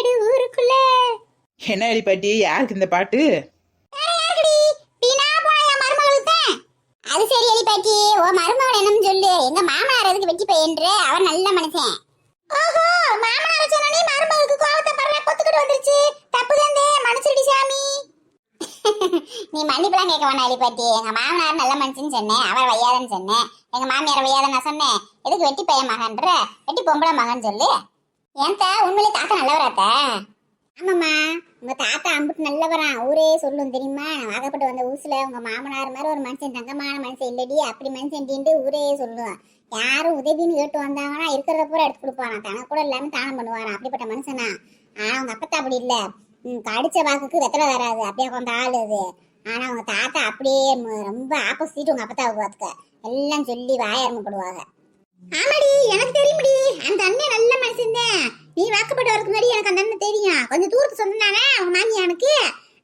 வீடு ஊருக்குள்ள. என்ன எலிப்பாட்டி, யாருக்கு இந்த பாட்டு? அது சரி எலிப்பாட்டி, ஓ மருமகள் என்னன்னு சொல்லு. எங்க மாமனார் எதுக்கு வெட்டி பையன்ற? அவர் நல்ல மனுஷன். ஓஹோ, மாமனார் சொன்னனே மருமகளுக்கு கோவத்தை பறற கொத்துக்கிட்டு வந்துருச்சு. தப்பு தந்தே மனுஷடி சாமி. நீ மன்னிப்புலாம் கேட்க வேணாம் எலிப்பாட்டி. எங்க மாமனார் நல்ல மனுஷன்னு சொன்னேன், அவர் வையாதன்னு சொன்னேன். எங்க மாமியார் வையாதன்னு நான் சொன்னேன். எதுக்கு வெட்டி பையன் மகன்ற? வெட்டி பொம்பளை மகன் சொல்லு. ஏன்டா உண்மையிலே தாத்தா நல்லவராத்தா? ஆமாம்மா, உங்க தாத்தா அம்புட்டு நல்லவரான், ஊரே சொல்லும் தெரியுமா. நான் வாக்கப்பட்டு வந்த ஊசுல உங்க மாமனார் மாதிரி ஒரு மனுஷன் தங்கமான மனுஷன் இல்லடி, அப்படி மனுஷன் ஊரே சொல்லுவான். யாரும் உதவின்னு கேட்டு வந்தாங்கன்னா இருக்கிறத பூரா எடுத்து கொடுப்பானா, தனக்கு கூட இல்லாம தானம் பண்ணுவானா, அப்படிப்பட்ட மனுஷனா. ஆனா உங்க அப்பத்தா அப்படி இல்ல, கடிச்ச வாக்குக்கு வெத்தலை வராது, அப்படியே கொஞ்ச ஆளு அது. ஆனா உங்க தாத்தா அப்படியே ரொம்ப ஆப்போசிட். உங்க அப்பத்தாவுக்கு பார்த்துக்க எல்லாம் சொல்லி வாயரம்படுவாங்க. ஆமாடி, எனக்கு தெரியும்டி, அந்த அண்ணன் நல்ல மனுஷன் தான். நீ வாக்கப்பட்டு வரதுக்கு முன்னாடி எனக்கு அந்த அண்ணன் தெரியும். கொஞ்சம் தூரத்து சொன்னானே அவங்க மாமியானுக்கு,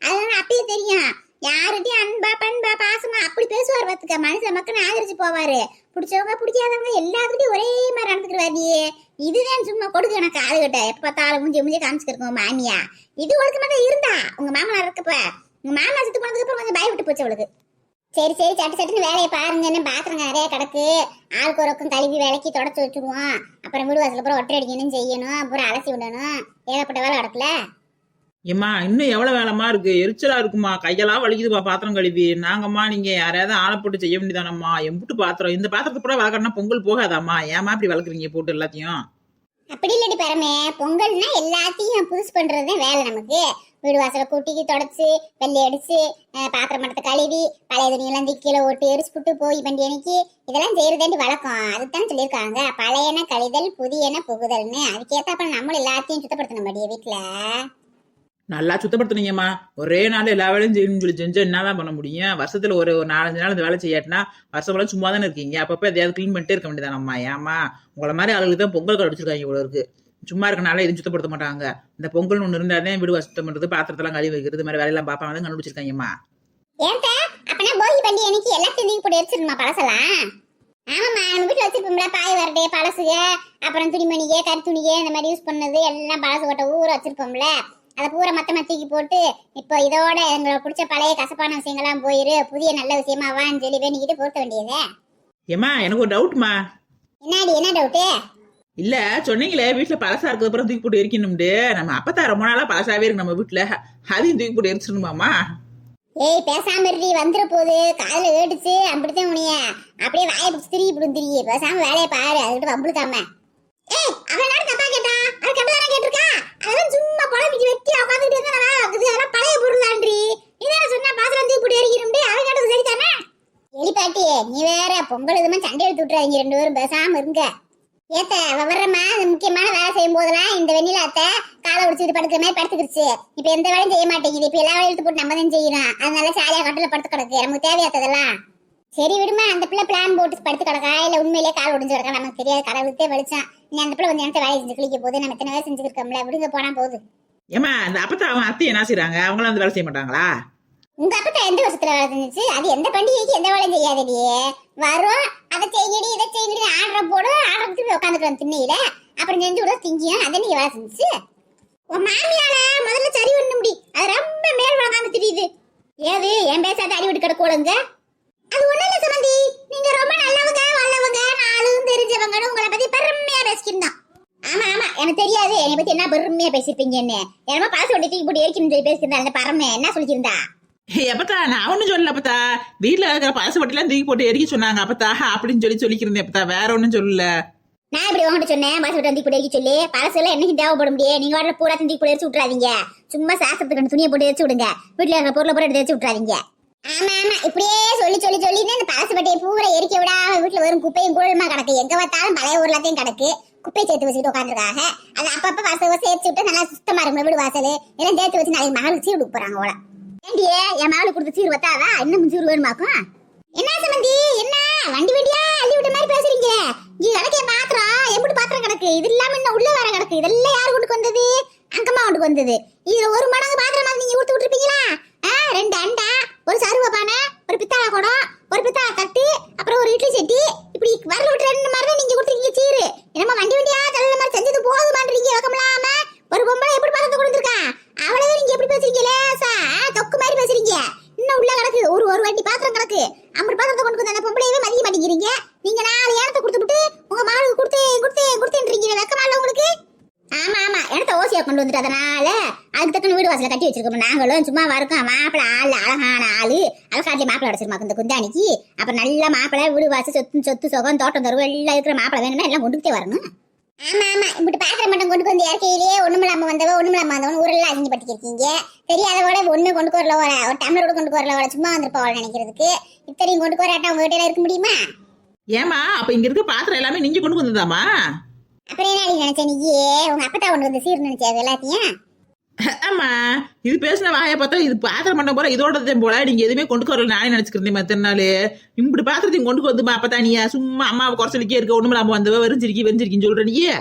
அதனால அப்படியே தெரியும். யாருகிட்டயும் அன்பா பண்பா பாசமா அப்படி பேசுவார் பார்த்துக்க. மனுஷன் மக்கள் ஆதரிச்சு போவாரு. பிடிச்சவங்க பிடிக்காதவங்க எல்லாத்துக்கிட்டையும் ஒரே மாதிரி நடந்துக்கிறாரு. இதுதான் சும்மா கொடுக்க எனக்கு ஆளுகிட்ட எப்ப பார்த்தாலும் மூஞ்சி காமிச்சுக்கிறோம் மாமியா. இது ஒழுக்கமா தான் இருந்தா உங்க மாமனார் இருக்கப்ப. உங்க மாமா செத்து போனதுக்கு அப்புறம் கொஞ்சம் பயப்பட்டு போச்சு அவளுக்கு. சரி சரி, சட்டு சட்டுன்னு வேலையை பாருங்கன்னு. பாத்திரங்க நிறைய கிடக்கு, ஆளுக்கு ஒரு பக்கம் கழுவி விளக்கி தொடச்சி வச்சுருவோம். அப்புறம் வீடு வாசல் அப்புறம் ஒட்டை அடிக்கணும் செய்யணும், அப்புறம் அலசி விடணும். ஏகப்பட்ட வேலை கிடக்குல. ஏம்மா இன்னும் எவ்வளவு வேலைமா இருக்கு? எரிச்சலா இருக்குமா, கையெல்லாம் வலிக்குதுப்பா பாத்திரம் கழுவி. நாங்கம்மா நீங்க யாரையாவது ஆளை போட்டு செய்ய வேண்டியதானம்மா? எம்புட்டு பாத்திரம், இந்த பாத்திரத்தை கூட வளர்க்கறனா பொங்கல் போகாதாம்மா? ஏமா இப்படி வளர்க்குறீங்க போட்டு எல்லாத்தையும்? அப்படி இல்லடி பரமே, பொங்கல்னா எல்லாத்தையும் புதுசு பண்றதுதான் வேலை நமக்கு. வீடு வாசலை கூட்டிக்கு தொடச்சு வெள்ளை அடிச்சு பாத்திரம் மட்டத்தை கழுவி பழைய துணியெல்லாம் கீழே ஓட்டு எரிச்சு புட்டு போய் பண்டி அன்னைக்கு இதெல்லாம் செய்யறதாண்டி வழக்கம். அதுதான் சொல்லியிருக்காங்க, பழையன கழிதல் புதியன புகுதல்னு. அதுக்கேற்ற நம்மளும் எல்லாத்தையும் சுத்தப்படுத்தணும் படிய வீட்டுல. நல்லா சுத்தப்படுத்துனீங்கம்மா. ஒரே நாள் எல்லா வேலையும் செய்யணும்னு சொல்லி செஞ்சா என்னதான் பண்ண முடியும்? வருஷத்துல ஒரு 4-5 நாள் இந்த வேலை செய்யாட்டினா வருஷம் போல சும்மா தானே இருக்கீங்க. அப்பப்போ எதையாவது கிளீன் பண்ணிட்டே இருக்க வேண்டியதானம்மா. ஏமா உங்களை மாதிரி ஆளுகளுக்கு தான் பொங்கல் கடிச்சிருக்காங்க இவ்வளோ இருக்கு. சும்மா இருக்கனால எதுவும் சுத்தப்படுத்த மாட்டாங்க. இந்த பொங்கல் ஒன்று இருந்தாதான் வீடு சுத்தம் பண்றது, பாத்திரத்தெல்லாம் கழுவி வைக்கிறது, மாதிரி வேலையெல்லாம் பார்ப்பாங்க தான் கண்டுபிடிச்சிருக்காங்கம்மா. ஏன்டா அப்பனா போகி பண்டி அன்னைக்கு எல்லாத்தையும் தூக்கி போட்டு எரிச்சிருமா பழசெல்லாம்? ஆமாம்மா, நம்ம வீட்டில் வச்சிருப்போம்ல பாய் வரட்டே பழசுக, அப்புறம் துணிமணிக கறி துணிக இந்த மாதிரி யூஸ் பண்ணது எல்லாம் பழசு கொட்ட ஊற வச்சிருப்போம்ல. அதை பூரா மொத்தமாக தூக்கி போட்டு இப்போ இதோட எங்களுக்கு பிடிச்ச பழைய கசப்பான விஷயங்கள்லாம் போயிரு, புதிய நல்ல விஷயமா வான்னு சொல்லி வேணிக்கிட்டு பொறுத்த வேண்டியதே. ஏமா எனக்கு ஒரு டவுட்மா. என்னடி, என்ன டவுட்டு? இல்ல சொன்னீங்களே வீட்டுல பழசா இருக்கிறது அப்புறம் தூக்கி போட்டு எரிக்கணும்னு. நம்ம அப்பத்தா ரொம்ப நாளா பழசாவே இருக்கு நம்ம வீட்டுல, அதையும் தூக்கி போட்டு எரிச்சிடணுமாமா? ஏய் பேசாம இருடி, வந்துற போது காதுல ஏடிச்சு அப்படித்தான் உனிய அப்படியே வாயை பிடிச்சி திரும்பி பிடிந்திரியே. பேசாம வேலையை பாரு, அதுக்கிட்ட வம்புழுக்காம. ஏய் அவன் தப்பா கேட்டா, அது கம்பளான கேட்டிருக்கா. அதெல்லாம் சும்மா குழம்பிக்கு வெட்டி உட்காந்துட்டு இருந்தா அதெல்லாம் பழைய பொருளான்றி. இதான் சொன்னா பாத்திரம் தூக்கி போட்டு எரிக்கணும், அவன் கேட்டது சரிதானே? எலிப்பாட்டி நீ வேற பொங்கல் இதுமா சண்டை எடுத்து விட்டுறாங்க ரெண்டு பேரும், பேசாம இருங்க. ஏத்த வர்றமா முக்கியமான வேலை செய்யும் போதெல்லாம் இந்த வெண்ணில அத்தை காலை உடிச்சுட்டு படுக்கிற மாதிரி படுத்துக்கிடுச்சு. இப்ப எந்த வேலையும் செய்ய மாட்டேங்குது. இப்ப எல்லா வேலையும் எடுத்து போட்டு நம்ம தான் செய்யணும். அதனால சாலியா கட்டில படுத்து கிடக்கு, நமக்கு தேவையாத்ததெல்லாம். சரி விடுமா, அந்த பிள்ளை பிளான் போட்டு படுத்து கிடக்கா இல்ல உண்மையிலேயே கால் உடிஞ்சு கிடக்கா நமக்கு தெரியாது. கடவுளுக்கே வெளிச்சம். நீ அந்த பிள்ளை கொஞ்சம் நேரத்தை வேலை செஞ்சு கிளிக்க போகுது, நம்ம எத்தனை வேலை செஞ்சுருக்கோம்ல, விடுங்க போனா போகுது. ஏமா அந்த அப்பத்தா அவன் அத்தை என்ன செய்யறாங்க? அவங்களாம் அந்த வேலை செய்ய மாட்டாங்களா? உங்க அப்பத்தா எந்த வருஷத்துல வேலை செஞ்சிச்சு? அது எந்த பண்டிகைக்கு எந்த வேலையும் செய்யாதடியே. வரும் அதை செய்யடி இதை செய்யடி ஆர்டர் போடும், ஆர்டர் திருப்பி உட்காந்துக்கலாம் திண்ணையில, அப்புறம் செஞ்சு விட திங்கியும். அதை நீ வேலை செஞ்சிச்சு. உன் மாமியால முதல்ல சரி பண்ண முடி, அது ரொம்ப மேல் வளர்க்காம தெரியுது. ஏது என் பேசாத அடி விட்டு கிடக்கூடுங்க. அது ஒண்ணு இல்ல சமந்தி, நீங்க ரொம்ப நல்லவங்க வல்லவங்க நாளும் தெரிஞ்சவங்கன்னு உங்களை பத்தி பெருமையா பேசிக்கிருந்தோம். ஆமா ஆமா எனக்கு தெரியாது என்னை பத்தி என்ன பெருமையா பேசிருப்பீங்க. என்ன என்னமா பழசு ஒட்டி தூக்கி போட்டு எரிக்கணும்னு சொல்லி பேசியிருந்தா அந்த பரமே என்ன சொல்லியிருந்தா? எப்பத்தா நான் ஒன்னும் சொல்லல அப்பத்தா, வீட்டுல இருக்கிற பழசு வட்டிலாம் தூக்கி போட்டு எரிக்க சொன்னாங்க அப்பத்தா அப்படின்னு சொல்லிக்கிறேன் அப்பத்தா, வேற ஒன்னும் சொல்லல. நான் இப்படி உங்ககிட்ட சொன்னேன் பழசு வட்டி போட்டு எரிக்க சொல்லி? பழசு எல்லாம் என்னைக்கு தேவைப்பட முடியும். நீங்க வாட்டில பூரா தூக்கி போட்டு எரிச்சு விட்டுறாதீங்க. சும்மா சாஸ்திரத்துக்கு துணியை போட்டு எரிச்சு விடுங்க. வீட்டுல இருக்கிற பொருளை பூரா எடுத்து எரிச்சு விட்டுறாதீங்க. ஆமா ஆமா இப்படியே சொல்லி சொல்லி சொல்லி இந்த பழசு வட்டியை பூரா எரிக்க விடாம வீட்டுல வரும் குப்பையும் குழமா கிடக்கு. எங்க பார்த்தாலும் பழைய ஊர்லாத்தையும் கிடக்கு. குப்பையை சேர்த்து வச்சுட்டு உட்காந்துருக்காங்க. அது அப்பப்ப வாசல் சேர்த்து விட்டு நல்லா சுத்தமா இருக்கும் வீடு வாசல் எல்லாம் சேர்த்து வச்சு நாளைக்கு மகளுக்கு சீர் கொடுக்க போறாங்க போல. ஏண்டியே என் மகளுக்கு கொடுத்த சீர் வத்தாதா? இன்னும் சீர் வேணுமாக்கும். என்ன சம்பந்தி என்ன வண்டி வண்டியா அள்ளி விட்ட மாதிரி பேசுறீங்க? இங்க கிடக்கே பாத்திரம் எப்படி பாத்திரம் கிடக்கு, இது இல்லாம இன்னும் உள்ள வேற கிடக்கு. இதெல்லாம் யாரு கொண்டு வந்தது? அங்கம்மா கொண்டு வந்தது. இதுல ஒரு மடங்கு பாத்திரம் நீங்க ஊத்து விட்டுருப்பீங்களா? 2 அண்டா, ஒரு சருவ பானை, ஒரு பித்தாள குடம், ஒரு பித்தாள தட்டு, அப்புறம் ஒரு இட்லி சட்டி, இப்படி வரல விட்டு 2 மாதிரி நீங்க கொடுத்துருக்கீங்க சீரு. என்னமா வண்டி வண்டியா தள்ள மாதிரி செஞ்சது போதுமான்றீங்க. வக்கமில்லாம ஒரு பொம்பளை எப்படி பாத்திரத்தை வந்துட்டு அதனால அதுக்கு தக்கன வீடு வாசல கட்டி வச்சிருக்கோம். நாங்களும் சும்மா இருக்கோம். மாப்பிள்ள ஆள் அழகான ஆளு அழகாட்டிலே மாப்பிள்ள அடைச்சிருமாக்கு இந்த குந்தாணிக்கு. அப்புறம் நல்ல மாப்பிள்ள வீடு வாசல் சொத்து சொகம் தோட்டம் தருவம் எல்லாம் இருக்கிற மாப்பிள்ள வேணும்னா எல்லாம் கொண்டுகிட்டே வரணும். ஆமா ஆமா, இப்படி பாத்திரம் மட்டும் கொண்டு வந்து இறக்கையிலேயே ஒண்ணுமில்லாம வந்தவன் ஊரெல்லாம் அழிஞ்சு பட்டிருக்கீங்க. தெரியாதவோட ஒண்ணு கொண்டு வரல, ஒரு டம்ளரோட கொண்டு வரல, சும்மா வந்துருப்பா நினைக்கிறதுக்கு. இத்தனையும் கொண்டு வராட்டா உங்க வீட்டுல இருக்க முடியுமா? ஏமா அப்ப இங்க இருக்க பாத்திரம் எல்லாமே நீங்க கொண்டு வந்ததாமா? அப்புறம் என்ன நினைச்ச நீயே? உங்க அப்பத்தா கொண்டு வந்து சீர் நினைச்சா எல்லாத்தையும்? ஆமா, இது பேசின வாயை பார்த்தா இது பாத்திரம் பண்ண போற இதோட போல நீங்க எதுவுமே கொண்டு வரல நானே நினைச்சுக்கிறேன். மத்த நாள் இப்படி பாத்திரத்தையும் கொண்டு வந்துமா அப்பத்தானியா சும்மா அம்மாவை குறைச்சலுக்கே இருக்க ஒண்ணும் இல்லாம வந்தவ வெறிஞ்சிருக்கின்னு சொல்ற நீயே.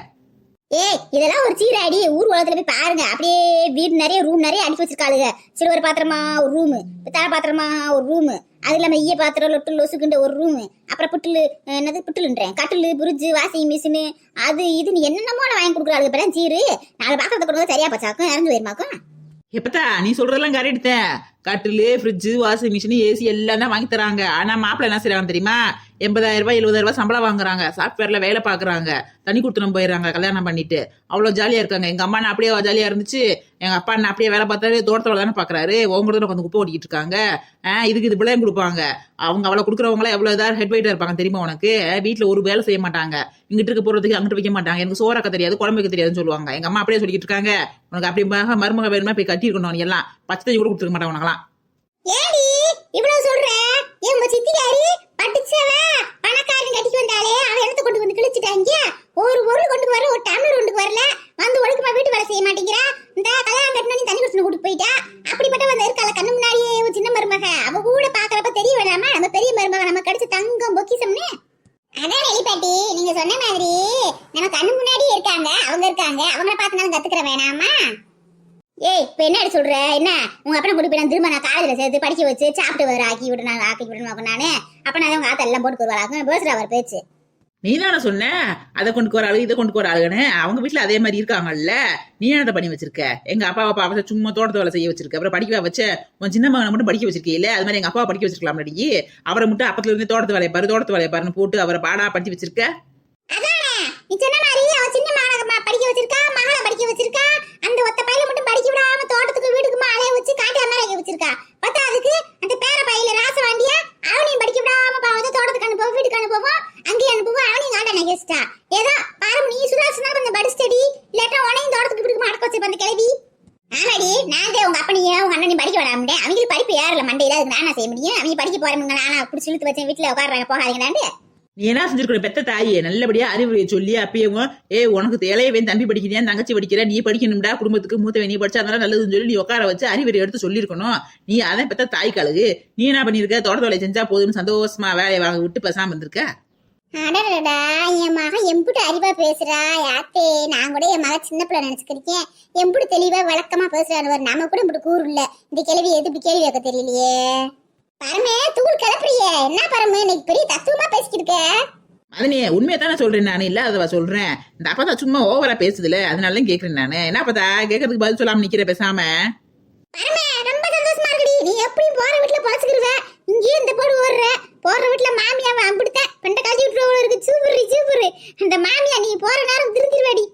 ஏய், இதெல்லாம் ஒரு சீராடி. ஊர் உலகத்துல போய் பாருங்க, அப்படியே வீடு நிறைய ரூம் நிறைய அடிக்க வச்சிருக்காளுங்க. சில்வர் பாத்திரமா ஒரு ரூமு, பித்தளை பாத்திரமா ஒரு ரூமு, அது இல்லாம ஈய பாத்திரம் லொட்டு லொசுக்குன்ற ஒரு ரூமு, அப்புறம் புட்டுலுன்றேன் கட்டிலு புரிட்ஜு வாஷிங் மிஷினு அது இதுன்னு என்னென்னமோ வாங்கி கொடுக்குறாளுங்க. இப்பதான் சீரு 4 பாத்திரத்தை கொண்டு வந்து சரியா பச்சாக்கும் இறந்து போயிருமாக்கும். எப்பத்தா நீ சொல்றதெல்லாம் கரெக்ட் தான். கட்டிலு ஃப்ரிட்ஜு வாஷிங் மிஷின் ஏசி எல்லாம் தான் வாங்கி தராங்க. ஆனா மாப்பிள்ள என்ன செய்யறாங்க தெரியுமா? 80,000 ரூபாய் 70,000 ரூபாய் சம்பளம் வாங்குறாங்க. சாஃப்ட்வேர்ல வேலை பாக்குறாங்க. தனி கொடுத்துட்டு போயிடுறாங்க கல்யாணம் பண்ணிட்டு. அவ்வளவு ஜாலியா இருக்காங்க. எங்க அம்மா நான் அப்படியே ஜாலியா இருந்துச்சு. எங்க அப்பா நான் அப்படியே வேலை பார்த்தாரு. தோட்டத்தோட தானே பாக்குறாரு. உங்களோட கொஞ்சம் குப்பை ஓட்டிக்கிட்டு இருக்காங்க. இதுக்கு இது பிள்ளையும் கொடுப்பாங்க. அவங்க அவளை கொடுக்குறவங்களே எவ்வளவு இதாக ஹெட் வெயிட்டா இருப்பாங்க தெரியுமா உனக்கு? வீட்டுல ஒரு வேலை செய்ய மாட்டாங்க. இங்கிட்டு இருக்க போறதுக்கு அங்கிட்டு வைக்க மாட்டாங்க. எனக்கு சோறாக்க தெரியாது குழம்பு வைக்க தெரியாதுன்னு சொல்லுவாங்க. எங்க அம்மா அப்படியே சொல்லிட்டு இருக்காங்க. உனக்கு அப்படி மருமக வேணுமா போய் கட்டிருக்கணும். நீ எல்லாம் பச்சை தண்ணி கூட கொடுத்துருக்க மாட்டாங்க உனக்கெல்லாம். ஏடி இவ்வளவு சொல்ற? உங்க சித்தி யாரு பட்டுச்சவ பணக்காரன் கட்டிக்கு வந்தாலே அவ எடுத்து கொண்டு வந்து கிழிச்சிட்டாங்க. ஒரு பொருள் கொண்டு வர, ஒரு டம்ளர் கொண்டு வரல, வந்து ஒழுக்கமா வீட்டு வேலை செய்ய மாட்டேங்கிறா. இந்த கல்யாணம் கட்டினா நீ தண்ணி குடிச்சு கூட்டு போயிட்டா. அப்படிப்பட்ட வந்து இருக்கால கண்ணு முன்னாடியே ஒரு சின்ன மருமக. அவ கூட பாக்குறப்ப தெரிய வேணாமா நம்ம பெரிய மருமக நம்ம கடிச்ச தங்கம் பொக்கிசம்னு? அதான் எலிப்பாட்டி நீங்க சொன்ன மாதிரி நம்ம கண்ணு முன்னாடியே இருக்காங்க. அவங்கள பார்த்து நான் கத்துக்கிற வேணாமா? ஏய், இப்ப என்ன சொல்ற? என்ன உங்க அப்பனை கூட்டி போய் திரும்ப நான் காலேஜ்ல சேர்த்து படிக்க வச்சு சாப்பிட்டு வர ஆக்கி விடணும் நானு. அப்ப நான் உங்க ஆத்த எல்லாம் போட்டு வருவாங்க. பேசுற அவர் பேச்சு நீ தானே சொன்ன அதை கொண்டு வர ஆளு இதை கொண்டு வர ஆளுன்னு. அவங்க வீட்டுல அதே மாதிரி இருக்காங்கல்ல. நீ என்னத்தை பண்ணி வச்சிருக்க? எங்க அப்பாவை பாப்பா சும்மா தோட்டத்தை வேலை செய்ய வச்சிருக்க. அப்புறம் படிக்க வச்ச உன் சின்ன மகனை மட்டும் படிக்க வச்சிருக்கீல்ல. அது மாதிரி எங்க அப்பாவை படிக்க வச்சிருக்கலாம். நடி அவரை மட்டும் அப்பத்துல இருந்து தோட்டத்து வேலையை பாருன்னு போட்டு அவரை பாடா படிச்சு வச்சிருக்க. நீ சொன்ன மாதிரி அவன் சின்ன மகனை படிக்க வச்சிருக்கா, மகளை படிக்க வச்சிருக்கா. அந்த ஒத்த பையில மட்டும் படிக்க விடாம தோட்டத்துக்கு வீட்டுக்குமா அலைய வச்சு காட்டி அம்மா வச்சிருக்கா. பார்த்தா அதுக்கு அந்த பேர பையில ராச வாண்டியா அவனையும் படிக்க விடாம பாவத்தை தோட்டத்துக்கு அனுப்புவோம், வீட்டுக்கு அனுப்புவோம், அங்கேயும் அனுப்புவோம். அவனையும் காட்ட நகைச்சிட்டா. ஏதோ பாரு நீ சுதாசனா கொஞ்சம் படிச்சுடி, இல்லாட்டா உனையும் தோட்டத்துக்கு வீட்டுக்குமா அடக்க வச்சு அந்த கிளவி. ஆமாடி, நான் தான் உங்க அப்பனையும் உங்க அண்ணனையும் படிக்க விடாம அவங்களுக்கு படிப்பு யாரில்ல மண்டையில. அதுக்கு நானா செய்ய முடியும்? அவங்க படிக்க போறவங்க நானா பிடிச்சி இழுத்து வச்சேன் வீட்டுல உட்காடுறாங்க போகாதீங்களாண்டு. நீ என்ன செஞ்சிருக்கிற? பெத்த தாயே நல்லபடியா அறிவுரையை சொல்லி அப்பயும் உனக்கு இளையவன் தம்பி படிக்கிறேன் தங்கச்சி படிக்கிற நீ படிக்கணும்டா, குடும்பத்துக்கு மூத்தவன் நீ படிச்சா அதனால நல்லதுன்னு சொல்லி நீ உட்கார வச்சு அறிவுரை எடுத்து சொல்லியிருக்கணும். நீ அதான் பெத்த தாய் கழுகு. நீ என்ன பண்ணிருக்க? தோட்ட வேலை செஞ்சா போதும்னு சந்தோஷமா வேலையை வாங்க விட்டு பேசாம இருந்திருக்க. அடடா, என் மகன் எம்புட்டு அறிவா பேசுறா. யாத்தே நான் கூட என் மகன் சின்ன பிள்ளை நினைச்சுக்கிருக்கேன். எம்புட்டு தெளிவா விளக்கமா பேசுறாரு. நம்ம கூட இப்படி கூறு இல்ல. இந்த கேள்வி எது இப்படி கேள்வி வைக்க தெரியலையே. பரமே தூள் கிளப்புறிய என்ன பரமே? இன்னைக்கு பெரிய தத்துவமா பேசிக்கிட்டு. அதனே உண்மையை தானே சொல்றேன். நானு இல்லாதவ சொல்றேன். இந்த அப்பா சும்மா ஓவரா பேசுதுல, அதனால கேக்குறேன் நானு. என்ன பார்த்தா கேட்கறதுக்கு பதில் சொல்லாம நிக்கிற பேசாம. பரமே ரொம்ப சந்தோஷமா இருக்குடி. நீ எப்படியும் போற வீட்டுல பழச்சுக்கிருவ. இங்கேயே இந்த போடு ஓடுற. போற வீட்டுல மாமியாவை அம்பிடுத்தேன் பெண்ட காட்சி விட்டுருவோம் இருக்கு. சூப்பரு அந்த மாமியா நீ போற நேரம் திருந்திருவாடி.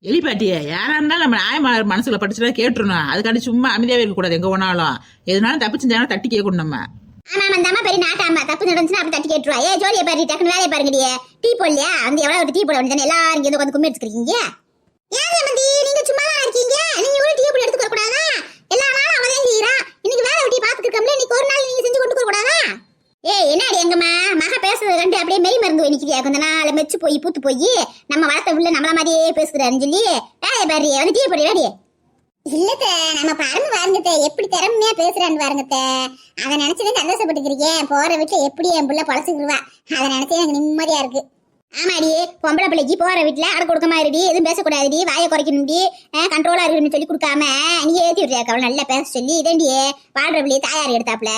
எலிப்பாட்டிய யாரா இருந்தாலும் நம்ம நியாய மனசுல படிச்சுதான் கேட்டுருணும். அதுக்காண்டி சும்மா அமைதியாவே இருக்க கூடாது. எங்க போனாலும் எதுனாலும் தப்பு செஞ்சாலும் தட்டி கேட்கணும் நம்ம. ஆமா அந்த அம்மா பெரிய நாட்டாமா தப்பு நடந்துச்சுன்னா அப்படி தட்டி கேட்டுருவா. ஏ ஜோலியை பாரு டக்குன்னு வேலையை பாருங்கடியே. டீ போடலையா? அந்த எவ்வளவு டீ போட வேண்டியதானே? எல்லாரும் இங்க வந்து கும்மி எடுத்துக்கிறீங்க. ஏன் சம்பந்தி நீங்க சும்மா தான் இருக்கீங்க? நீங்க ஒரு டீ போட எடுத்துக்க கூடாதா? எல்லா நாளும் அவன் தான் செய்யறா. இன்னைக்கு வேலை வெட்டி பாத்துட்டு இருக்கோம்ல, இன்னைக்கு ஒரு நாள் நீங்க செஞ்சு கொண்டு கூடாதா? ஏய் என்னடி எங்கம்மா மக பேசுறத கண்டு அப்படியே மெய் மருந்து நிக்கிறியா? கொஞ்ச நாள் மெச்சு போய் பூத்து போய் நம்ம வளர்த்த உள்ள நம்மள மாதிரியே பேசுறாருன்னு சொல்லி வேலையை பாரு வந்து டீ போடி வேடியே. இல்லத்த நம்ம பாருங்க வாருங்கத்த எப்படி திறமையா பேசுறான்னு பாருங்கத்த. அதை நினைச்சதே சந்தோஷப்பட்டுக்கிறேன். போற வீட்டுல எப்படி என் புள்ள பழச்சுக்குருவா. அதை நினைச்சே எனக்கு நிம்மதியா இருக்கு. ஆமாடி பொம்பளை பிள்ளைக்கு போற வீட்டுல அடை கொடுக்க மாதிரிடி எதுவும் பேசக்கூடாதுடி, வாயை குறைக்கணும்டி, கண்ட்ரோலா இருக்குன்னு சொல்லி கொடுக்காம நீ ஏத்தி விடுறியா? அவள் நல்லா பேச சொல்லி இதண்டியே பாடுற பிள்ளைய தாயார் எடுத்தாப்ல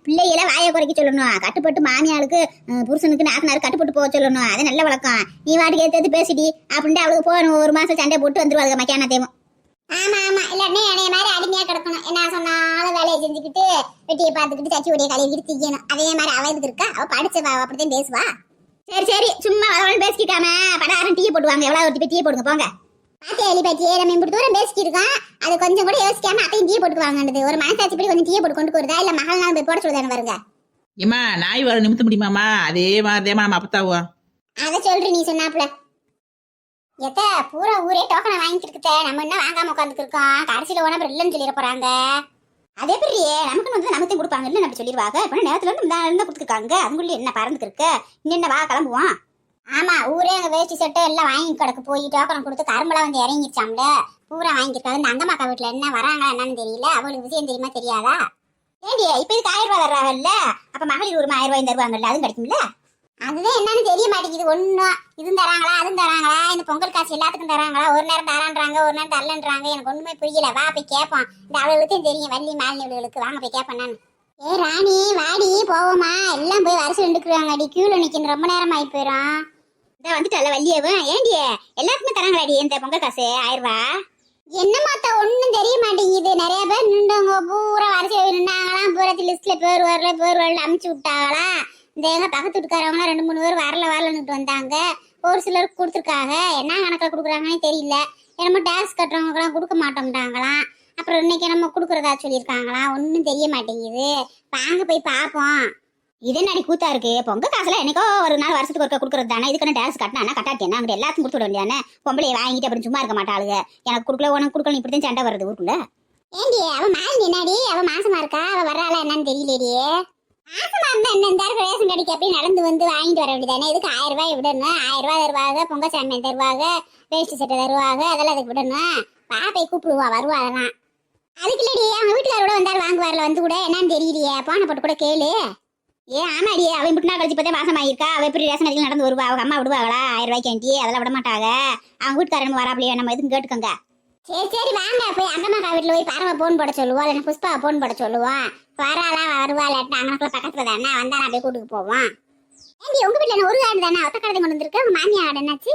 பிள்ளைகளை வாயை குறைக்க சொல்லணும். கட்டுப்பட்டு மாமியாளுக்கு புருஷனுக்கு நாத்தனாரு கட்டுப்பட்டு போக சொல்லணும். அது நல்ல வழக்கம். நீ வாட்டுக்கு ஏத்து பேசிடி அப்படின்ட்டு அவளுக்கு போகணும். ஒரு மாசம் சண்டை போட்டு வந்துருவாங்க மக்கியானத்தையும். ஆமா இல்லன்னா என்னைய மாதிரி அடிமையா கிடக்கணும். என்ன சொன்னாலும் வேலையை செஞ்சுக்கிட்டு வெட்டியை பார்த்துக்கிட்டு சச்சி உடைய கலையை திக்கணும். அதே மாதிரி அவ எதுக்கு இருக்கா? அவ படிச்சவா அப்படித்தான் பேசுவா. சரி சும்மா அவள் பேசிக்கிட்டாம படாரம் டீ போட்டுவாங்க. எவ்வளவு ஒரு டீ போடுங்க போங்க. பாத்தியா எலி பாட்டி, நம்ம இப்படி தூரம் பேசிட்டு இருக்கோம், அது கொஞ்சம் கூட யோசிக்காம அப்பயும் டீ போட்டு வாங்கினது. ஒரு மனசாட்சி படி கொஞ்சம் டீ போட்டு கொண்டு போறதா இல்ல மகள் நாள் போய் போட சொல்லுதானே வருங்க. ஏமா நாய் வர நிமித்த முடியுமாமா? அதே மாதிரிதேமா நம்ம அப்பத்தாவா. அத சொல்ற நீ சொன்னாப்ல. எத்த பூரா ஊரே டோக்கனை வாங்கிட்டு இருக்குத, நம்ம என்ன வாங்காம உட்காந்துட்டு இருக்கோம். கடைசியில ஓனா அப்புறம் இல்லைன்னு சொல்லிட போறாங்க. அதே பெரிய நமக்கு வந்து நமத்தையும் கொடுப்பாங்க இல்ல நம்ம சொல்லிடுவாங்க. இப்ப நேரத்துல இருந்து கொடுத்துருக்காங்க, அதுக்குள்ள என்ன பறந்துக்கு இருக்கு. இன்னும் வா கிளம்புவோம். ஆமா, ஊரே அங்க வேஷ்டி சட்டை எல்லாம் வாங்கி கிடக்கு. போய் டோக்கன் கொடுத்து கரும்பெல்லாம் வந்து இறங்கிருச்சாம்ல, பூரா வாங்கிருக்காது. இந்த அங்கம்மாக்கா வீட்டுல என்ன வராங்களா என்னன்னு தெரியல. அவளுக்கு விஷயம் தெரியுமா தெரியாதா? ஏண்டி இப்ப இதுக்கு 1000 ரூபாய் தர்றாங்கல்ல, அப்ப மகளிர் உரிமை 1000 ரூபாய் தருவாங்கல்ல, அதுவும் கிடைக்கும்ல. அதுதான் என்னன்னு தெரிய மாட்டேங்குது. ஒன்னும் இதுவும் தராங்களா அதுவும் தராங்களா, இந்த பொங்கல் காசு எல்லாத்துக்கும் தராங்களா, ஒரு நேரம் தரான்றாங்க ஒரு நேரம் தரலன்றாங்க. எனக்கு ஒண்ணுமே புரியல. வா போய் கேட்போம். இந்த அவளுக்கும் தெரியும், வள்ளி மாலினிகளுக்கு. வாங்க போய் கேட்பேன் நான். ஏ ராணி வாடி போவோமா? எல்லாம் போய் வரிசை நின்றுக்குறாங்க அடி, கியூல நிக்கணும், ரொம்ப நேரம் ஆகி போயிடும். இதான் வந்துட்டல வள்ளியவும். ஏண்டி எல்லாத்துக்குமே தராங்களாடி இந்த பொங்கல் காசு 1000 ரூபாய்? என்ன மாத்தா ஒன்னும் தெரிய மாட்டேங்குது. நிறைய பேர் நின்றவங்க பூரா வரிசையில் நின்னாங்களாம். பூரா லிஸ்ட்ல பேர் வரல அமுச்சு விட்டாங்களா. இந்த எங்க பக்கத்து வீட்டுக்காரவங்க 2-3 பேர் வரலன்னுட்டு வந்தாங்க. ஒரு சிலருக்கு கொடுத்துருக்காங்க. என்ன கணக்கில் கொடுக்குறாங்கன்னு தெரியல. என்னமோ டேக்ஸ் கட்டுறவங்கலாம் கொடுக்க மாட்டோம்ட்டாங்களாம். அப்புறம் இன்னைக்கு நம்ம கொடுக்குறதா சொல்லியிருக்காங்களாம். ஒன்றும் தெரிய மாட்டேங்குது. வாங்க போய் பார்ப்போம். இதே நாடி கூத்தா இருக்கு. பொங்க காசுல என்னைக்கோ ஒரு நாள் வருஷத்துக்கு ஒருக்க கொடுக்குறது தானே. இதுக்கு டேக்ஸ் கட்டினா கட்டாட்டியா அங்கே எல்லாத்தையும் கொடுத்து விட வேண்டியானே. பொம்பளையை வாங்கிட்டு அப்புறம் சும்மா இருக்க மாட்டாளுங்க. எனக்கு கொடுக்கல உனக்கு கொடுக்கல இப்படிதான் சண்டை வருது ஊருக்குள்ள. ஏண்டி அவ மாறி என்னாடி, அவ மாசமா இருக்கா, அவ வர்றாளா என்னன்னு தெரியலையே. மாசமா இருந்தா என்ன, இந்த ரேஷன் கடைக்கு அப்படியே நடந்து வந்து வாங்கிட்டு வர வேண்டியதானே. இதுக்கு 1000 ரூபாய் விடணும். 1000 ரூபாய் தருவாங்க, பொங்க சாமியம் தருவாங்க, வேஷ்டி சட்டை தருவாங்க, அதெல்லாம் அதுக்கு விடணும். பாப்பை கூப்பிடுவா, வருவா. அதெல்லாம் அதுக்கு இல்லடி, அவங்க வீட்டுக்காரோட வந்தாரு வாங்குவார்ல, வந்து கூட என்னன்னு தெரியலையே. போன போட்டு கூட கேளு. ஆமாடியே, அவன் விட்டுனா கழிச்சு பார்த்தா மாசம் ஆகிருக்கா. அவ எப்படி ரேஷன் கடையில் நடந்து வருவா? அவங்க அம்மா விடுவாங்களா 1000 ரூபாய்க்கு ஆண்டி? அதெல்லாம் விட மாட்டாங்க. அவங்க வீட்டுக்காரன் வராப்லையே, நம்ம எதுவும் கேட்டுக்கோங்க. சரி வாங்க போய் அங்கம்மாக்கா வீட்டுல போய் பரவ போன் போட சொல்லுவோம், இல்லைன்னா புஷ்பா போன் போட சொல்லுவோம். வராளா வருவாள் அங்கனக்குள்ள பக்கத்துல தானே, வந்தா நான் போய் கூட்டுக்கு போவோம். ஏண்டி உங்க வீட்டுல என்ன ஒரு ஆடு தானே ஒத்த கடை கொண்டு வந்திருக்க? உங்க மாமியா ஆடு என்னாச்சு?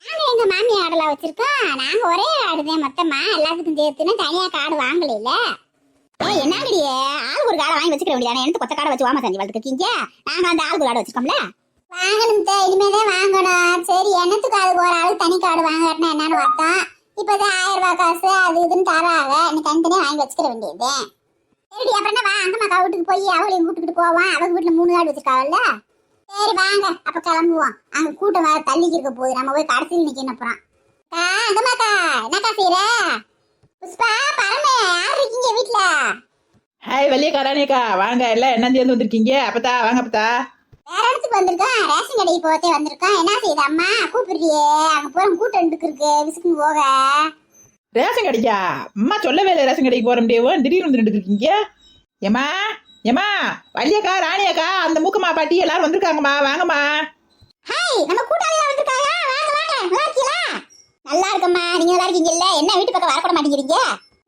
நாங்க எங்க மாமியா ஆடெல்லாம் வச்சிருக்கோம். நாங்க ஒரே ஆடுதான் மொத்தமா, எல்லாத்துக்கும் சேர்த்துன்னு தனியா காடு வாங்கல. என்னங்கடியே ஆளுக்கு ஒரு காடை வாங்கி வச்சுக்க வேண்டியதானே. எனக்கு கொத்த காடை வச்சு வாமா செஞ்சு வளர்த்துருக்கீங்க. நாங்க அந்த ஆளுக்கு ஒரு காடை வச்சிருக்கோம்ல. வாங்கணும் இனிமேதான் வாங்கணும். சரி என்னத்துக்கு அதுக்கு ஒரு ஆளுக்கு தனி காடு வாங்கறதுனா என்னன்னு பார்த்தோம். இப்பதான் 1000 ரூபாய் காசு அது இதுன்னு தராங்க. நீ தனித்தனியா வாங்கி வச்சுக்கிற வேண்டியது. சரி அப்புறம் என்ன, வா அங்கம்மாக்கா வீட்டுக்கு போய் அவளையும் கூப்பிட்டுக்கிட்டு போவான். அவங்க வீட்டுல 3 காடு வச்சிருக்காங்கல்ல. சரி வாங்க அப்ப கிளம்புவோம். அங்க கூட்டம் வேற தள்ளிக்கு இருக்க போகுது. நம்ம போய் கடைசியில் நிக்கணும். அப்புறம் அங்கம்மாக்கா என்னக்கா செய்யற? புஷ்பா பரமே யார் இருக்கீங்க வீட்டுல? ஹாய் வள்ளிய கராணியக்கா, வாங்க எல்லாம் என்ன சேர்ந்து வந்திருக்கீங்க? அப்பத்தா வாங்க அப்பத்தா. வேற இடத்துக்கு வந்திருக்கோம், ரேஷன் கடைக்கு போத்தே வந்திருக்கோம். என்ன செய்யுது அம்மா கூப்பிடுறியே? அங்க போற கூட்டம் இருக்கு விசுக்குன்னு போக. ரேஷன் கடைக்கா? அம்மா சொல்லவே இல்லை ரேஷன் கடைக்கு போற முடியவோ, திடீர்னு வந்துட்டு இருக்கீங்க. ஏமா ஏமா வள்ளியக்கா ராணியக்கா அந்த மூக்கம்மா பாட்டி எல்லாரும் வந்திருக்காங்கம்மா, வாங்கம்மா. ஹாய் நம்ம கூட்டாளியா வந்திருக்காங்க. வாங்க வாங்க, நல்லா இருக்கீங்களா? நல்லா இருக்கம்மா, நீங்க நல்லா இருக்கீங்கல்ல? என்ன வீட்டு பக்கம் வரக்கூட மாட்டேங்கிறீங்க?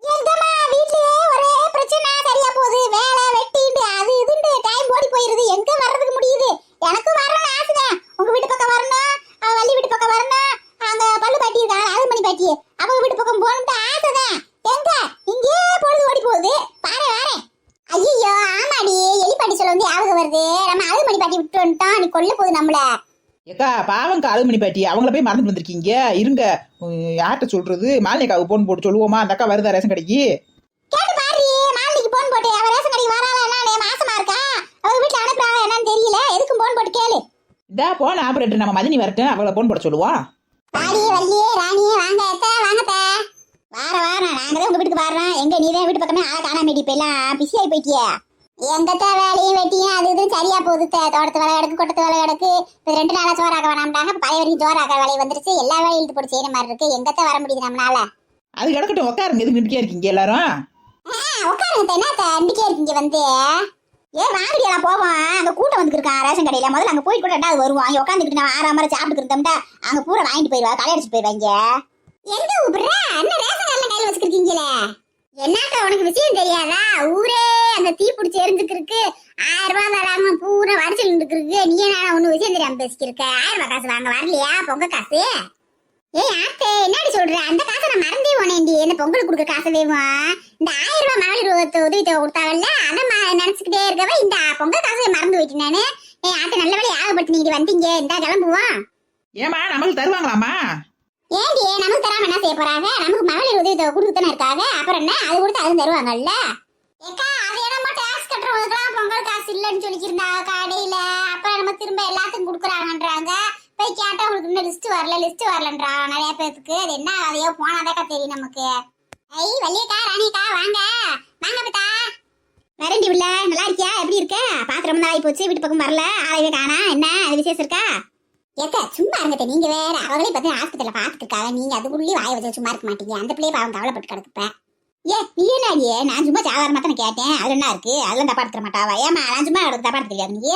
எங்கம்மா வீட்லயே ஒரே பிரச்சனை, சரியா போகுது. வேலை வெட்டிட்டு அது இதுன்னு டைம் ஓடி போயிருது. எங்க வர்றதுக்கு முடியுது? எனக்கு வரணும்னு ஆசைதான். உங்க வீட்டு பக்கம் வரணும், வள்ளி வீட்டு பக்கம் வரணும், அங்க பல்லு பாட்டி இருக்காங்க அருள்மணி பாட்டி, அவங்க வீட்டு பக்கம் போகணும்னு ஆசைதான். எங்க இங்கே பொழுது ஓடி போகுது. வாரேன். ஐயோ ஆமாடி, எலி பாட்டி சொல்ல வந்து ஞாபகம் வருது. நம்ம அருள்மணி பாட்டி விட்டு வந்துட்டோம். நீ கொல்ல போகுது நம்மள. ஏக்கா பாவங்க அழுமணி பாட்டி, அவங்கள போய் மறந்துட்டு வந்திருக்கீங்க. இருங்க யார்கிட்ட சொல்றது? மாலினிக்காவுக்கு போன் போட்டு சொல்லுவோமா? அந்த அக்கா வருதா ரேஷன் கடைக்கு? கேட்டு பாரு, மாலினிக்கு போன் போட்டு அவ ரேஷன் கடைக்கு வராளா என்ன, மாசமா இருக்கா, அவங்க வீட்டுல அனுப்புறாங்க என்னன்னு தெரியல. எதுக்கும் போன் போட்டு கேளு. இதா போன் ஆபரேட்டர் நம்ம மதினி வரட்டும், அவளை போன் போட சொல்லுவோம். பாடி வள்ளியே ராணியே வாங்க வாங்கத்த. வார நாங்க தான் உங்க வீட்டுக்கு வர்றோம். எங்க நீதான் வீட்டு பக்கமே ஆளை காணாம இப்ப எல்லாம் பிஸி ஆகி போயிட்டிய. எங்கத்த வேலையும் வெட்டியும் அது இதுன்னு சரியா போகுது. தோட்டத்து வேலை கிடக்கு, கொட்டத்து வேலை கிடக்கு. இப்ப 2 நாளா சோறாக்க வேணாம்ட்டாங்க. பழைய வரைக்கும் சோறாக்க வேலை வந்துருச்சு. எல்லா வேலையும் இழுத்து போட்டு செய்யற மாதிரி இருக்கு. எங்கத்த வர முடியுது நம்மளால? அது கிடக்கட்டும், உட்காருங்க. எதுக்கு நிற்கே இருக்கீங்க எல்லாரும்? உட்காருங்க. என்னத்த நம்பிக்கையா இருக்கீங்க வந்து? வாங்கடியெல்லாம் போவோம். அங்க கூட்டம் வந்துருக்கான் ரேஷன் கடையில. முதல்ல அங்க போயிட்டு கூட 2வது வருவோம். அங்க உட்காந்துக்கிட்டு நான் 6 மாதிரி சாப்பிட்டு இருந்தோம்டா. அங்க பூரா வாங்கிட்டு போயிருவா, கடையடிச்சு போயிருவாங்க. எங்க ஊப்புற என்ன ரேஷன் கடையில கையில வச்சுக்கிட்டீங்களே? என்னக்கா உனக்கு விஷயம் தெரியாதா? ஊரே அந்த தீ பிடிச்சி எரிஞ்சுக்கிருக்கு. 1000 ரூபாய் தராம பூரா வரிசல் இருக்கு. நீ என்ன ஒண்ணு விஷயம் தெரியாம பேசிக்கிருக்க? 1000 ரூபாய் காசு வாங்க வரலையா பொங்க காசு? ஆத்தே என்னடி சொல்ற? அந்த காசை நான் மறந்தே போனேன்டி. இந்த பொங்கலுக்கு கொடுக்க காசு வேணும். இந்த 1000 ரூபாய் மகளிர் உதவி தொகை கொடுத்தாவல்ல, அதை நினைச்சுக்கிட்டே இருக்கவ இந்த பொங்க காசை மறந்து போயிட்டேன் நானு. ஆத்த நல்ல வேலை யாகப்பட்டு நீங்க வந்தீங்க. இந்த கிளம்புவோம். ஏமா நம்மளுக்கு தருவாங்களாமா? ஏண்டி நமக்கு தராம என்ன செய்ய போறாங்க? நமக்கு மகளிர் உதவி தொகை கொடுத்துதானே இருக்காங்க. அப்புறம் என்ன, அது கொடுத்து அதுவும் தருவாங்கல்ல. ஏக்கா அது என்னமோ டாக்ஸ் கட்டுறவங்களுக்குலாம் பொங்கல் காசு இல்லைன்னு சொல்லிக்கிருந்தாங்க கடையில. அப்புறம் நம்ம திரும்ப எல்லாத்துக்கும் கொடுக்குறாங்கன்றாங்க. போய் கேட்டா உங்களுக்கு இன்னும் லிஸ்ட் வரலன்றாங்க நிறைய பேருக்கு. அது என்ன அதையோ போனாதாக்கா தெரியும் நமக்கு. ஐ வள்ளியக்கா, ராணியக்கா, வாங்க வாங்க பத்தா. வரண்டி உள்ள நல்லா இருக்கியா? எப்படி இருக்க? பாத்திரம் தான் ஆகி போச்சு, வீட்டு பக்கம் வரல, ஆளையவே காணா. என்ன அது விசேஷம் இருக்கா? ஏக்கா சும்மா இருங்கத்த, நீங்க வேற. அவங்களே பார்த்து ஹாஸ்பிட்டல்ல பாத்துட்டு இருக்காங்க, நீங்க அதுக்குள்ளேயே வாய வச்சு சும்மா இருக்க மாட்டீங்க. அந்த பிள்ளைய பாவம் கவலைப்பட்டு கிடக்குப்ப. நீ என்னடியே? நான் சும்மா சாதாரணமா தானே கேட்டேன். அதுல என்ன இருக்கு? அதெல்லாம் தப்பா எடுத்துட மாட்டாவா? ஏமா நான் சும்மா தப்பா எடுத்து தெரியாது நீ?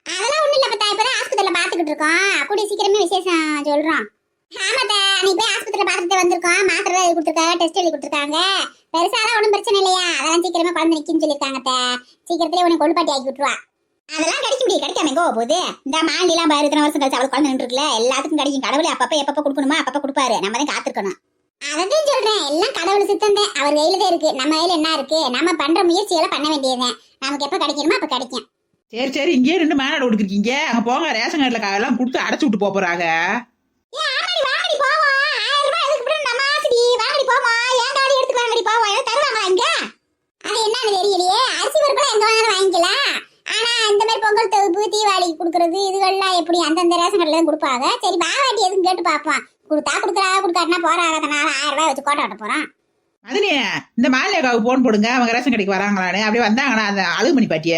அதெல்லாம் ஒண்ணு இல்ல பத்தா, இப்பதான் ஹாஸ்பிட்டல்ல பாத்துக்கிட்டு இருக்கோம். கூடிய சீக்கிரமே விசேஷம் சொல்றோம். ஆமாத்தா, அன்னைக்கு போய் ஹாஸ்பிட்டல்ல பாத்துட்டு வந்திருக்கோம். மாத்திரை எழுதி கொடுத்துருக்காங்க, டெஸ்ட் எழுதி கொடுத்துருக்காங்க. பெருசாலாம் ஒன்றும் பிரச்சனை இல்லையா? அதெல்லாம் சீக்கிரமே குழந்தை நிக்குன்னு சொல்லியிருக்காங்க. சீக்கிரத்திலே உனக்கு கொழுப்பாட்டி ஆக்கி விட்டுருவா. அதெல்லாம் கிடைக்க முடியும், கிடைக்காம எங்க போகுது? இந்த மாண்டிலாம் பாரு, இத்தனை வருஷம் கழிச்சு அவளுக்கு குழந்தை நின்றுருக்குல, எல்லாத்துக்கும் கிடைக்கும். கடவுளே அப்பப்ப எப்பப்ப கொடுக்கணுமா அப்பப்ப கொடுப்பாரு, நம்ம தான் காத்திருக்கணும். அதான் சொல்றேன், எல்லாம் கடவுள் சித்தம் தான். அவர் கையில தான் இருக்கு, நம்ம கையில என்ன இருக்கு? நம்ம பண்ற முயற்சியெல்லாம் பண்ண வேண்டியதுதான். நமக்கு எப்ப கிடைக்கணுமோ அப்ப கிடைக்கும். சரி இங்கே 2 மாநாடு கொடுக்குறீங்க, அங்க போங்க. ரேஷன் கார்டுல எல்லாம் கொடுத்து அடைச்சு விட்டு போறாங்க. பொங்கல் தொகுப்பு தீபாவளிக்கு கொடுக்கறது இதுகள்லாம் எப்படி அந்தந்த ரேஷன் கடையில கொடுப்பாங்க. சரி பாவாட்டி எதுவும் கேட்டு பார்ப்போம். கொடுத்தா கொடுக்குறா, கொடுக்காட்டினா போறாங்க. 1000 ரூபாய் வச்சு கோட்டை விட்ட போறோம். அதுனே இந்த மாலியாக்காவுக்கு போன் போடுங்க, அவங்க ரேஷன் கடைக்கு வராங்களான்னு. அப்படியே வந்தாங்கன்னா அந்த அழுகுமணி பாட்டிய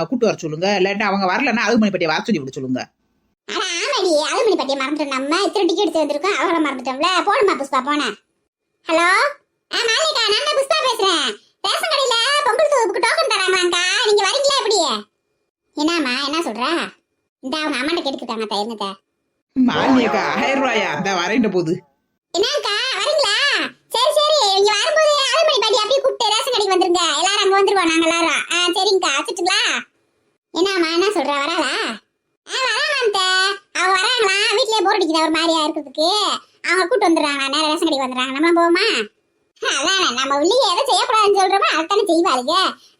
கூட்டு வர சொல்லுங்க. இல்லாட்டி அவங்க வரலன்னா அழுகுமணி பாட்டியை வர சொல்லி விட சொல்லுங்க. ஆமாடி, அழுகுமணி பாட்டியை மறந்துட்டோம். நம்ம இத்தனை டிக்கெட் எடுத்து வந்திருக்கோம், அவங்கள மறந்துட்டோம்ல. போடுமா புஷ்பா, போன. ஹலோ மாலிகா, நான் தான் புஷ்பா பேசுறேன். ரேஷன் கடையில பொங்கல் தொகுப்புக்கு டோக்கன் தராங்களாங்கா, நீங்க வரீங்களா? எப்படி என்னம்மா என்ன சொல்ற? இந்த அவங்க அம்மாட்ட கேட்டுக்கிட்டாங்க தயங்கத்தை. மாலியாக்கா 1000 ரூபாயா? அந்த வரேன் போகுது. என்னக்கா வரீங்களா? சரி நீங்க வரும்போது அழுகுமணி பாட்டி அப்படியே கூப்பிட்டு ரேஷன் கடைக்கு வந்துருங்க. எல்லாரும் அங்க வந்துருவோம் நாங்க எல்லாரும். சரிங்கக்கா, வச்சுட்டுங்களா? என்னம்மா என்ன சொல்ற, வராளா? வராங்க. அவங்க வராங்களா? வீட்லயே போர் அடிக்குது ஒரு மாதிரியா இருக்கிறதுக்கு. அவங்க கூட்டு வந்துடுறாங்க, நேரம் ரேஷன் கடைக்கு வந்துடுறாங்க. நம்ம போவோமா? அதானே, நம்ம உள்ளே எதை செய்யக்கூடாதுன்னு சொல்றோமோ அதைத்தானே செய்வாளுங்க.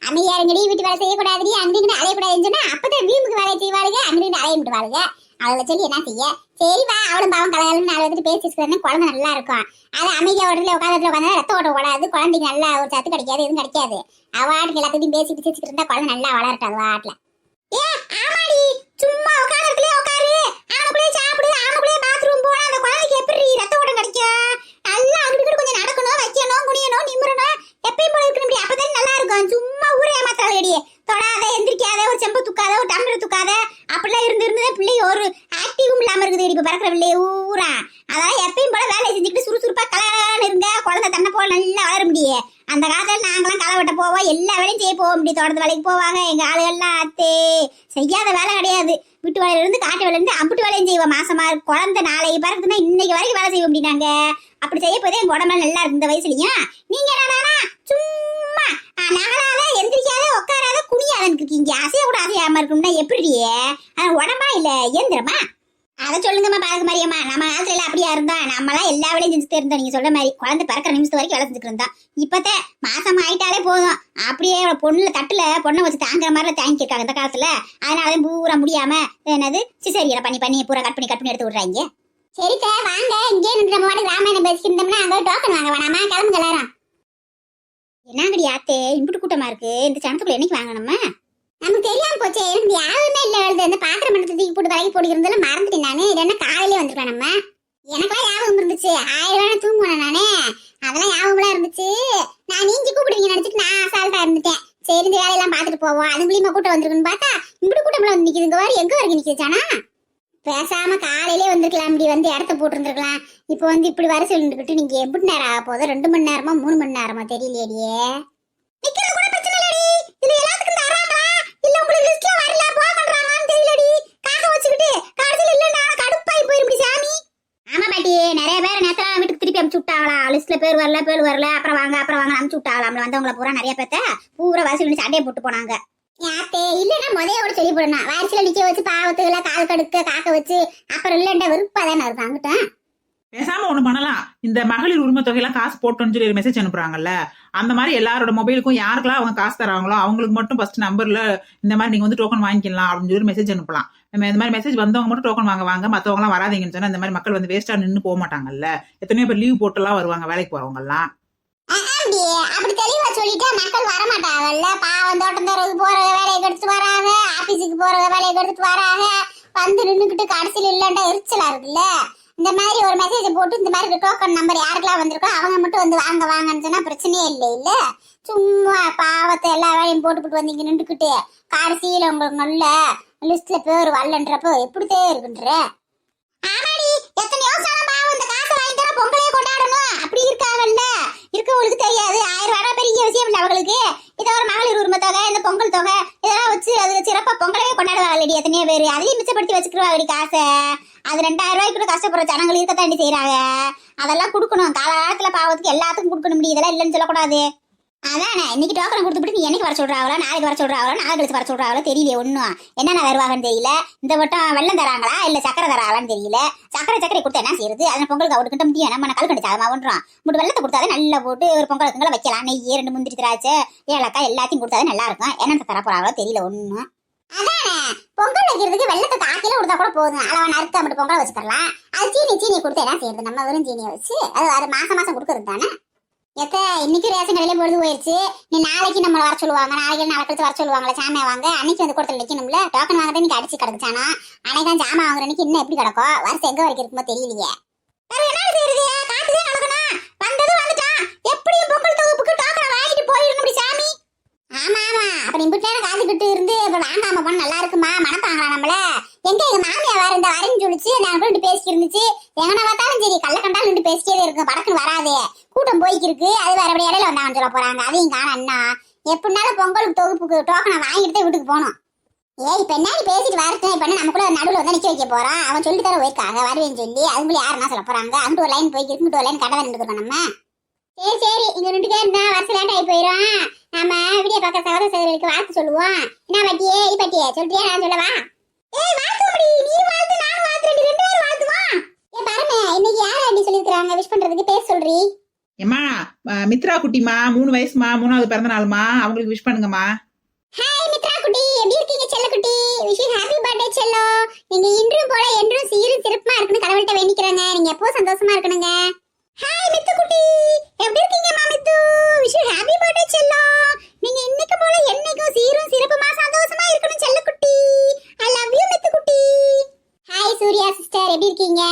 அமைதியாருங்கடி, வீட்டு வேலை செய்யக்கூடாதுடி, அங்கிட்டு அலையக்கூடாதுன்னு சொன்னா அப்பதான் வீம்புக்கு வேலையை செய்வாளுங்க, அங்கிட்டு அலைய விட்டுவாளுங்க. அவளை சொல்லி என்ன செய்ய? சரி வா, அவளும் பாவம் கலகலன்னு 4 வந்துட்டு பேசிட்டு குழந்தை நல்லா இருக்கும். அது அமைதியா உடனே உட்காந்து ரத்த ஓட்ட ஓடாது, குழந்தைக்கு நல்லா ஒரு சத்து கிடைக்காது, எதுவும் கிடைக்காது. அவாட்டுக்கு எல்லாத்தையும் பேசிட்டு சிரிச்சுட்டு இருந்தா குழந்தை நல்லா வளரட்டும் அது வாட்டுல. ஆமாடி, சும்மா உட்காந்துருக்கலே உட்காரு, அவனுக்குள்ளே சாப்பிடு, அவனுக்குள்ளே பாத்ரூம் போனா அந்த குழந்தைக்கு எப்படி ரத்த ஓட்டம் கிடைக்கும்? நல்லா அங்கிட்டு கொஞ்சம் நடக்கணும், வைக்கணும், குனியணும், நிமிரணும், எப்பயும் போல இருக்கணும். அப்பதான் நல்லா இருக்கும். சும்மா ஊரே ஏமாத்தாளடி, தொடாத, எந்திரிக்காத, ஒரு செம்பு தூக்காத, ஒரு டம்ளர் தூக்காத, அப்படிலாம் இருந்தே பிள்ளைங்க ஒரு ஆக்டிவும் இல்லாம இருக்குது. இப்ப பறக்கிற பிள்ளைய ஊரா. அதான் எப்பயும் போல வேலையை செஞ்சுக்கிட்டு சுறுசுறுப்பா கலகலன்னு இருங்க, குழந்தை தன்னை போல நல்லா வளர முடியும். அந்த காலத்துல நாங்களாம் களை வெட்ட போவோம், எல்லா வேலையும் செய்ய போக முடியும். தோட்டத்து வேலைக்கு போவாங்க எங்க ஆளுகள்லாம். அத்தே செய்யாத வேலை கிடையாது. வீட்டு வேலையில இருந்து காட்டு வேலையில இருந்து அம்புட்டு வேலையும் செய்வோம். மாசமா குழந்தை நாளைக்கு பிறகுதுன்னா இன்னைக்கு வரைக்கும் வேலை செய்ய முடியாங்க. அப்படி செய்ய போதே எங்க உடம்புல நல்லா இருக்கு இந்த வயசுலயும். நீங்க என்னன்னா சும்மா நகலாத, எந்திரிக்காத, உட்காராத, குனியாதன்னு இருக்கீங்க. அசைய கூட அசையாம இருக்கணும்னா எப்படியே? உடம்பா இல்ல இயந்திரமா? அதை சொல்லுங்கம்மா பாருங்க மரியம்மா. நம்ம காலத்துல அப்படியா இருந்தா நம்மளாம் எல்லா வேலையும் செஞ்சுட்டு இருந்தோம். நீங்க சொல்ற மாதிரி குழந்தை பிறக்கிற நிமிஷத்து வரைக்கும் வேலை செஞ்சுட்டு இருந்தா. இப்பத்த மாசம் ஆயிட்டாலே போதும், அப்படியே பொண்ணுல தட்டுல பொண்ணை வச்சு தாங்குற மாதிரி தாங்கிருக்காங்க இந்த காலத்துல. அதனால பூரா முடியாம என்னது சிசேரியனை பண்ணி பூரா கட் பண்ணி எடுத்து விடுறாங்க. சரிக்கா வாங்க, இங்கே நம்ம வாடி ராமாயணம் பேசிக்கிட்டோம்னா அங்க டோக்கன் வாங்க வேணாமா? கிளம்புங்க எல்லாரும். என்னங்கடி ஆத்தே இம்புட்டு கூட்டமா இருக்கு, இந்த சனத்துக்குள்ள என்னைக்கு வாங்க நம்ம? நமக்கு தெரியாம போச்சே, எனக்கு யாருமே இல்ல. எழுது அந்த பாத்திரம் மட்டத்தை தூக்கி போட்டு வரைக்கும் போடுகிறதுல மறந்துட்டேன் நானு. இல்லைன்னா காலையிலே வந்திருக்கேன் நம்ம. எனக்கெல்லாம் ஞாபகம் இருந்துச்சு, 1000 ரூபாய் தூங்குவேன் நானே, அதெல்லாம் ஞாபகம்லாம் இருந்துச்சு. நான் நீங்க கூப்பிடுவீங்க நினைச்சிட்டு நான் அசால்ட்டா இருந்துட்டேன். சரி இந்த வேலையெல்லாம் பாத்துட்டு போவோம். அது மூலியமா கூட்டம் வந்திருக்குன்னு பார்த்தா இப்படி கூட்டம்லாம் வந்து நிக்குது. இங்க வேறு எங்க வரைக்கும் நிக்குதுச்சானா? பேசாம காலையிலே வந்திருக்கலாம், இப்படி வந்து இடத்த போட்டு இருந்திருக்கலாம். இப்போ வந்து இப்படி வர சொல்லிட்டு நீங்க எப்படி நேரம் ஆக போதும்? 2 மணி நேரமா 3 மணி நேரமா தெரியலையே. நிக்கிறது கூட பிரச்சனை இல்லடி, இது எல்லாத்துக்கும் தராங்களா இல்ல உங்களுக்கு லிஸ்ட்ல வரல போகன்றாங்கன்னு தெரியலடி. காக்க வச்சுக்கிட்டு கடைசில இல்லன்னா கடுப்பாய் போயிரும் சாமி. ஆமா பாட்டி, நிறைய பேர் நேத்தா வீட்டுக்கு திருப்பி அனுப்பிச்சு விட்டாங்களா. லிஸ்ட்ல பேர் வரல, அப்புறம் வாங்க அனுப்பிச்சு விட்டாங்களா. வந்தவங்கள பூரா நிறைய பேத்த பூரா வாசி சண்டையை போட்டு போனாங்க. யாத்தே இல்லன்னா முதையோட சொல்லி போடணும். வாரிசுல நிக்க வச்சு பாவத்துகளை கால் கடுக்க காக்க வச்சு அப்புறம் இல்லண்டா வெறுப்பா தானே இருக்கும் அங்கிட்ட. பேசாம ஒண்ணு பண்ணலாம். இந்த மகளிர் உரிமை தொகையெல்லாம் காசு போட்டோன்னு சொல்லி ஒரு மெசேஜ் அனுப்புறாங்கல்ல, அந்த மாதிரி எல்லாரோட மொபைலுக்கும் யாருக்கெல்லாம் அவங்க காசு தராங்களோ அவங்களுக்கு மட்டும் ஃபர்ஸ்ட் நம்பர்ல இந்த மாதிரி நீங்க வந்து டோக்கன் வாங்கிக்கலாம் அப்படின்னு சொல்லி மெசேஜ் அனுப்பலாம். நம்ம இந்த மாதிரி மெசேஜ் வந்தவங்க மட்டும் டோக்கன் வாங்க, மத்தவங்க எல்லாம் வராதீங்கன்னு சொன்னா இந்த மாதிரி மக்கள் வந்து வேஸ்டா நின்று போக மாட்டாங்கல்ல. எத்தனையோ பேர் லீவ் போட்டுலாம் வருவாங்க வேலைக்கு போறவங்க எல்லாம். அப்படி தெளிவா சொல்லிட்டா மக்கள் வர மாட்டாங்கல்ல. பாவம் தோட்டம் தரவுக்கு போற வேலையை எடுத்துட்டு வராங்க, ஆபீஸுக்கு போற வேலையை எடுத்துட்டு வராங்க, வந்து நின்னுக்கிட்டு கடைசியில் இல்லண்டா எரிச்சலா இருக்குல்ல. இந்த மாதிரி ஒரு மெசேஜ் போட்டு இந்த மாதிரி டோக்கன் நம்பர் யாருக்கெல்லாம் வந்திருக்கோ அவங்க மட்டும் வந்து வாங்கன்னு சொன்னா பிரச்சனையே இல்லை இல்ல. சும்மா பாவத்தை எல்லா வேலையும் போட்டுக்கிட்டு வந்தீங்க நின்றுக்கிட்டு கடைசியில உங்களுக்கு நல்ல லிஸ்ட்ல பேர் வரலன்றப்போ எப்படித்தே இருக்குன்ற. ஆமாடி, எத்தனையோ சனம் பாவம் இந்த காசை வாங்கி தர பொங்கலையே கொண்டாடணும் அப்படி இருக்காங்கல்ல. இருக்கவங்களுக்கு தெரியாது, 1000 ரூபாய் பெரிய விஷயம் இல்லை அவங்களுக்கு. இதை ஒரு மகளிர் உரிமை தொகை, இந்த பொங்கல் தொகை இதெல்லாம் வச்சு அது சிறப்பா பொங்கலையே கொண்டாடுவாங்கடி எத்தனையோ பேர். அதையும் மிச்சப்படுத்தி வச்சுக்கிடுவாங்கடி காசை. அது 2000 ரூபாய்க்கு கூட கஷ்டப்படுற ஜனங்கள் இருக்கத்தாண்டி செய்யறாங்க. அதெல்லாம் கொடுக்கணும், காலகாலத்துல பாவத்துக்கு எல்லாத்துக்கும் கொடுக்கணும் முடியும். இதெல்லாம் இல்லைன்னு சொல்லக்கூடாது. அதானே இன்னைக்கு டோக்கன் கொடுத்துட்டு நீ என்னைக்கு வர சொல்றாங்களோ, நாளைக்கு வர சொல்றாங்களோ, நாளை கழிச்சு வர சொல்றாங்களோ தெரியல. ஒன்னும் என்னென்ன வருவாங்கன்னு தெரியல. இந்த வட்டம் வெள்ளம் தராங்களா இல்ல சக்கரை தராங்களான்னு தெரியல. சக்கரை கொடுத்தா என்ன செய்யுது? அதனால பொங்கலுக்கு அவட்டுக்கிட்ட முடியும். நம்ம கல்கண்டு சாதமா ஒன்றும் முட்டு வெள்ளத்தை கொடுத்தாதான் நல்லா போட்டு ஒரு பொங்கலுக்குங்களை வைக்கலாம். நெய் 2 முந்திரி திராட்சை ஏலக்காய் எல்லாத்தையும் கொடுத்தாதான் நல்லா இருக்கும். என்னென்ன தர போறாங்களோ தெரியல ஒன்னும். அதானே பொங்கல் வைக்கிறதுக்கு வெள்ளத்தை தாக்கில கொடுத்தா கூட போதும். அளவா நறுக்க மட்டும் பொங்கல் வச்சுக்கலாம். அது சீனி கொடுத்து என்ன செய்யறது? நம்ம வெறும் சீனியை வச்சு அது மாசம் கொடுக்கறது தானே. இன்னைக்கு ரேஷன் கடையில பொழுது போயிருச்சு. நீ நாளைக்கு நம்ம வர சொல்லுவாங்க, நாளைக்கு கழிச்சு வர சொல்லுவாங்களா சாமியா வாங்க. அன்னைக்கு வந்து கூடத்துல நிக்கணும்ல. டோக்கன் வாங்கதான் இன்னைக்கு அடிச்சு கிடக்குச்சானா. அன்னைக்கு ஜாமா வாங்குற அன்னைக்கு இன்னும் எப்படி கிடக்கும்? வருஷம் எங்க வரைக்கும் இருக்குமோ தெரியலையே. என்ன செய்யறது? காத்துதான் நடக்கணும். வந்தது வந்துட்டான். எப்படியும் பொங்கல் தொகுப்புக்கு டோக்கனை வாங்கிட்டு போயிடணும் சாமி. ஆமா அப்ப நீ வீட்டுல காத்துக்கிட்டு இருந்து இப்ப வாங்காம போன நல்லா இருக்குமா? மனப்பாங்களா நம்மள? எங்க எங்க மாமியா வேற இந்த வரேன்னு சொல்லிச்சு. நான் ரெண்டு பேசிட்டு இருந்துச்சு. எங்கன்னா பார்த்தாலும் சரி கள்ள கண்டாலும் ரெண்டு பேசிட்டே இருக்கு. படக்குன்னு வராதே, கூட்டம் போய்க்கு இருக்கு. அது வேற எப்படி இடையில வந்தாங்கன்னு சொல்ல போறாங்க. அதையும் காண அண்ணா எப்படினாலும் பொங்கலுக்கு தொகுப்புக்கு டோக்கனை வாங்கிட்டு வீட்டுக்கு போகணும். இப்ப என்ன பேசிட்டு வரட்டும். இப்ப என்ன நமக்குள்ள நடுவில் வந்து நிக்க வைக்க போறான். அவன் சொல்லிட்டு தர போயிருக்காங்க வருவேன்னு சொல்லி. அதுக்குள்ள யாருன்னா சொல்ல போறாங்க? அங்கிட்டு ஒரு லைன் போய்க்கு இருக்கு, ஒரு லைன் கடை நின்றுக்கோம் நம்ம. சரி இங்க 2 பேர் இருந்தா வருஷம் லேட் ஆகி போயிடும். நம்ம வீடியோ பார்க்க சகோதர சகோதரிகளுக்கு வாழ்த்து சொல்லுவோம். என்ன பட்டியே இ பட்டியே சொல்றியா? நான் சொல்லவா? வாழ்த்து முடி. நீ வாழ்த்து, நான் வாழ்த்து, 2 பேரும் வாழ்த்துவோம். பாருங்க இன்னைக்கு யார் அப்படி சொல்லிருக்காங்க விஷ் பண்றதுக்கு பேர் சொல்றீ? ஏமா மித்ரா குட்டிமா 3 வயசுமா, 3வது பிறந்த நாளுமா, அவங்களுக்கு விஷ் பண்ணுங்கம்மா. ஹாய் மித்ரா குட்டி, எப்படி இருக்கீங்க செல்ல குட்டி? விஷ் யூ ஹேப்பி பர்த்டே செல்லோ. நீங்க இன்றும் போல என்றும் சீரும் சிறப்பா இருக்கணும் கடவுள்கிட்ட வேண்டிக்கிறேங்க. நீங்க எப்போ சந்தோஷமா இருக்கணுங்க. ஹாய் மித்து குட்டி, எப்படி இருக்கீங்க மாமித்து? விஷ் யூ ஹேப்பி பர்த்டே செல்லோ. நீங்க இன்னைக்கு போல என்னைக்கும் சீரும் சிறப்புமா சந்தோஷமா இருக்கணும் செல்ல குட்டி. ஐ லவ் யூ மித்து குட்டி. ஹாய் சூர்யா சிஸ்டர், எப்படி இருக்கீங்க?